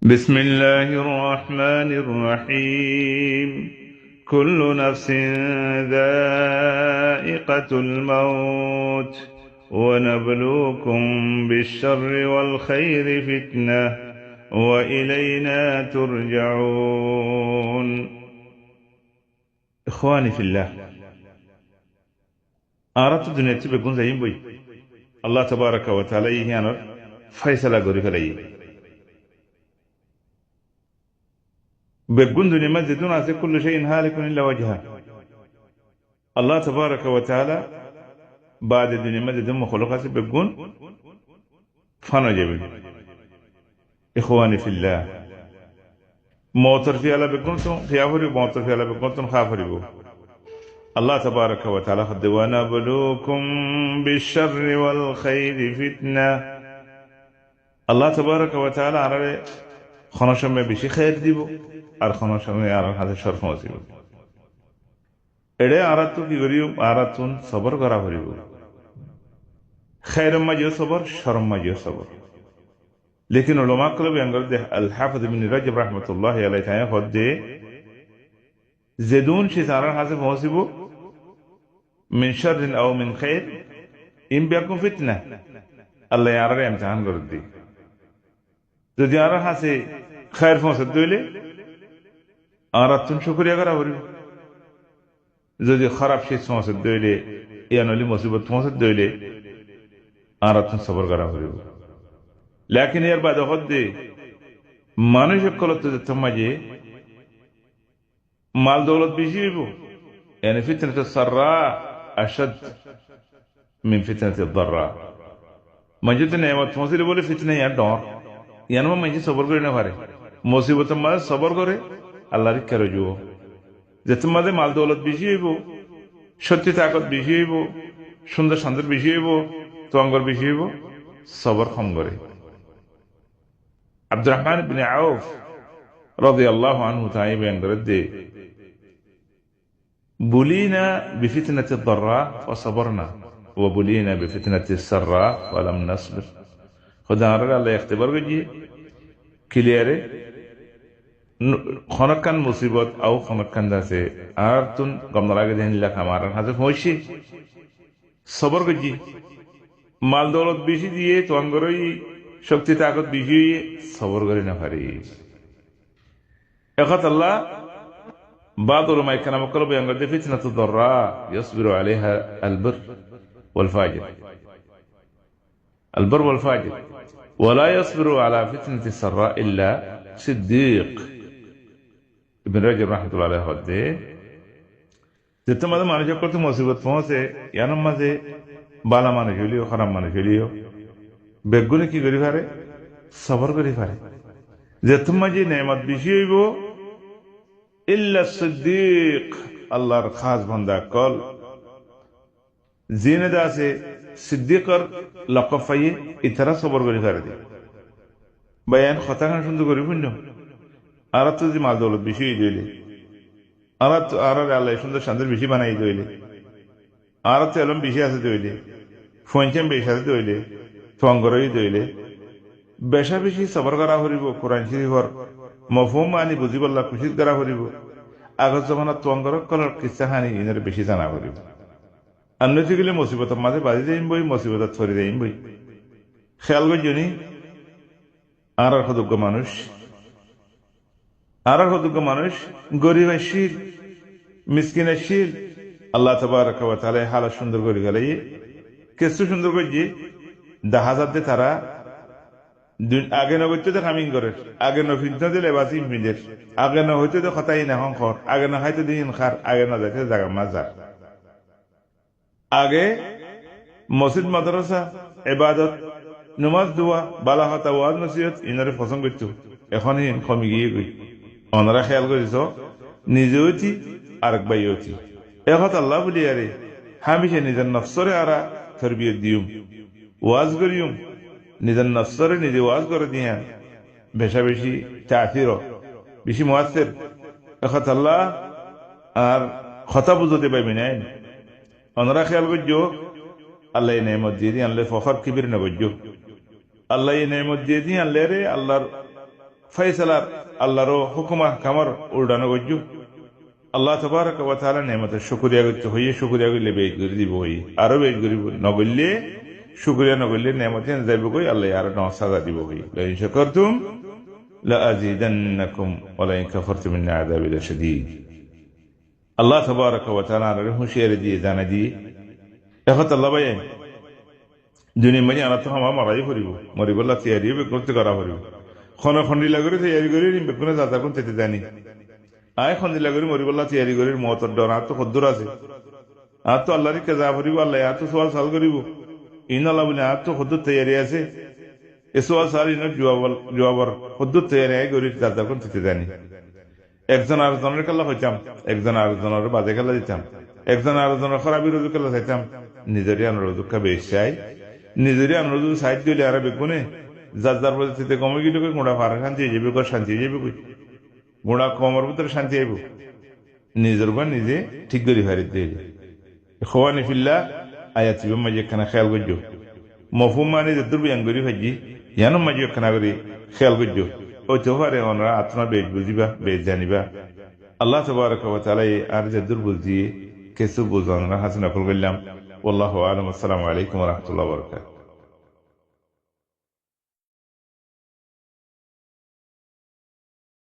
بسم الله الرحمن الرحيم كل نفس ذائقة الموت ونبلوكم بالشر والخير فتنة وإلينا ترجعون إخواني في الله أردت الدنيا تبقون زيين بي الله تبارك وتعالى يهانا فيصلة غريب عليه بقول دنيا ما زدون على كل شيء هالك إلا وجهه الله تبارك وتعالى بعد الدنيا ما زدون مخلوقات بقول فانا جبل إخواني في الله موتر في الله بقولتم في أفري موتر في الله بقولتم خافري بو الله تبارك وتعالى خد ونبلوكم بالشر والخير فتنة الله تبارك وتعالى على خناشم بشي خير ديبو আর খনসমে আর হাতে সরফ মসিব এড়ে আরাতু কি করিও আরাতুন সবর করা করিব খায়রম মাজিও সবর শরম মাজিও সবর লেকিন উলামা কলব আঙ্গর দে আল হাফিজ ইবনে রাজব রাহমাতুল্লাহি আলাইহি তায়া হদে জেদুন সে সারার হাতে মসিব মিন শাররিন আও মিন খায়র ইম বিয়াকুম ফিতনা আল্লাহ ইয়ারে ইমতিহান করে দি যদি আর হাতে খায়র ফসদ দইলে আরাতুন শুকরিয়া করা হরিব যদি খারাপ শেষ মসজিদ দইলে ইয়ানলি মুসিবত মসজিদ দইলে আরাতুন সবর করা হরিব লেকিন এর বাদে হদ্দে মানুষ কলত যেতে মাঝে মাল দৌলত বেশি হইব يعني فتنة السراء أشد من فتنة الضراء مجد نعمت مصير بولي فتنة يا دور يعني ما مجد صبر করে না পারে মুসিবত মাঝে সবর করে আল্লাহর কাছে যাও যেতে মাঝে মাল দৌলত বেশি হইব শক্তি তাকত বেশি হইব সুন্দর সুন্দর বেশি হইব তোঙ্গর বেশি হইব সবর কম করে আব্দুর রহমান ইবনে আউফ রাদিয়াল্লাহু আনহু তাই বয়ান করে দে বুলিনা বিফিতনাতি الضراء فصبرنا وبلينا بفتنة السراء ولم نصبر خدا আল্লাহ ইখতিবার করিয়ে ক্লিয়ারে খনকান মুসিবত আও খনকান দাসে আর তুন গমনার আগে দেন লেখা মারার হাতে পৌঁছি সবর গজি মাল দৌলত বেশি দিয়ে তোঙ্গরই শক্তি তাকত বেশি সবর করে না পারি এখত আল্লাহ بعض علماء الكلام قالوا بأن فتنة الضراء يصبر عليها البر والفاجر البر والفاجر ولا يصبر على فتنة السراء إلا صديق ابن رجب رحمة الله عليه হদে যেতে মাঝে মানুষ করতে মুসিবত পৌঁছে ইয়ার মাঝে বালা মানুষ হইলেও খারাপ মানুষ হইলেও বেগুনে কি করি পারে সবর করি পারে যেতে মাঝে নেয়ামত বেশি হইব ইল্লা সিদ্দিক আল্লাহর খাস বান্দা কল জিনে দাসে সিদ্দিকর লকব পাইয়ে ইতারা সবর করি পারে দে বায়ান খতাখান সুন্দর করি পুণ্য আর তো যে মাল দৌলত বেশি দিলে আর আল্লাহ সুন্দর শান্তির বেশি বানাই দিলে আর তো এলম বেশি আছে দইলে ফোনচাম বেশি আছে দইলে থঙ্গরই দইলে বেশা বেশি সবর করা হরিব কোরআন শরীফর মফহুম আনি বুঝিবল্লাহ খুশি করা হরিব আগত জমানাত থঙ্গর কলর কিসা হানি ইনার বেশি জানা হরিব আন্নতি গেলে মুসিবতের মাঝে বাজি যাইম বই মুসিবত ছড়ি যাইম বই খেয়াল করজনি আর সদুজ্ঞ মানুষ গরিব শিল মিসকিন শিল আল্লাহ তাবারক ওয়া তাআলা হালা সুন্দর করে গেলে কিছু সুন্দর করে দাহাজাত দে তারা আগে নগত্য তো কামিং করে আগে নফিদ্য দিলে বাসি মিদের আগে ন হইতে তো কথাই না হংকর আগে না খাইতে দিন খার আগে না যাইতে জায়গা মাজার আগে মসজিদ মাদ্রাসা ইবাদত নামাজ দোয়া বালা হতা ওয়াজ নসিহত ইনারে পছন্দ করত এখন কমে গিয়ে গই ওনারা খেয়াল করেছ নিজে হইতি আরেক ভাই হইতি এখন আল্লাহ বলি আরে হামিশে নিজের নফসরে আরা তরবিয়ত দিউম ওয়াজ করিউম নিজের নফসরে নিজে ওয়াজ করে দিয়া বেশা বেশি তাসির বেশি মুআসসির এখন আল্লাহ আর কথা বুঝতে পাইবি না ওনারা খেয়াল করছো আল্লাহ নেমত দিয়ে আনলে ফখর কিবির না করছো আল্লাহ এই নেমত দিয়ে দিয়ে আনলে রে আল্লাহর ফয়সালার আল্লাহর হুকুমা কামর উল্টানো গজ্জু আল্লাহ তবারক ওয়া তাআলা নেমতের শুকরিয়া করতে হইয়ে শুকরিয়া করলে বেজ করে দিব হই আরো বেজ করিব নগল্লে শুকরিয়া নগল্লে নেমতে যাইব কই আল্লাহ আরো নসাদা দিব হই লা ইন শাকারতুম লা আযীদান্নাকুম ওয়া লা ইন কাফারতুম ইন আযাবি লাশাদীদ আল্লাহ তবারক ওয়া তাআলা আর হুঁশিয়ারি দিয়ে জানা দিয়ে এখন আল্লাহ ভাই দুনিয়া মানে আনা তো হামা মারাই করিব মরিবল্লা তৈরি করতে করা করিব খন্ডিলা করে তৈরি করি বেগুনে দাদা কোন তেতে জানি আয় খন্দিলা করি মরিবল্লা তৈরি করি মতর ডর আর তো খদ্দুর আছে আর তো আল্লাহর কেজা করিব আল্লাহ আর তো সোয়াল সাল করিব ইন আল্লাহ বলে আর তো খদ্দুর তৈরি আছে এ সোয়াল সাল ইন জবাবর খদ্দুর তৈরি আয় করি দাদা কোন তেতে জানি একজন আরেকজনের খেলা হইতাম একজন আরেকজনের বাজে খেলা দিতাম একজন আরেকজনের খরাবি রোজু খেলা চাইতাম নিজেরই অনুরোধ বেশ চাই নিজেরই অনুরোধ সাইড দিলে আর বেগুনে যার যার পরিস্থিতি কমে গেলে গোড়া ফার শান্তি হয়ে যাবে শান্তি হয়ে যাবে গোড়া কমর ভিতরে শান্তি আইব নিজের উপর নিজে ঠিক করে ফারিত দিয়ে খোয়ানি ফিল্লা আয়াত মাঝে একখানা খেয়াল করছো মফুম মানে যে দুর্বিয়াং করি ভাজি ইয়ানো মাঝে একখানা করে খেয়াল করছো ওই তো পারে ওনারা আত্মা বেশ বুঝিবা বেশ জানিবা আল্লাহ তবারক ওয়া তাআলা আর যে দুর্বল দিয়ে কিছু বুঝানোর হাসিনা করলাম আল্লাহু আলাম। আসসালামু আলাইকুম ওয়া রাহমাতুল্লাহি ওয়া বারাকাতুহু।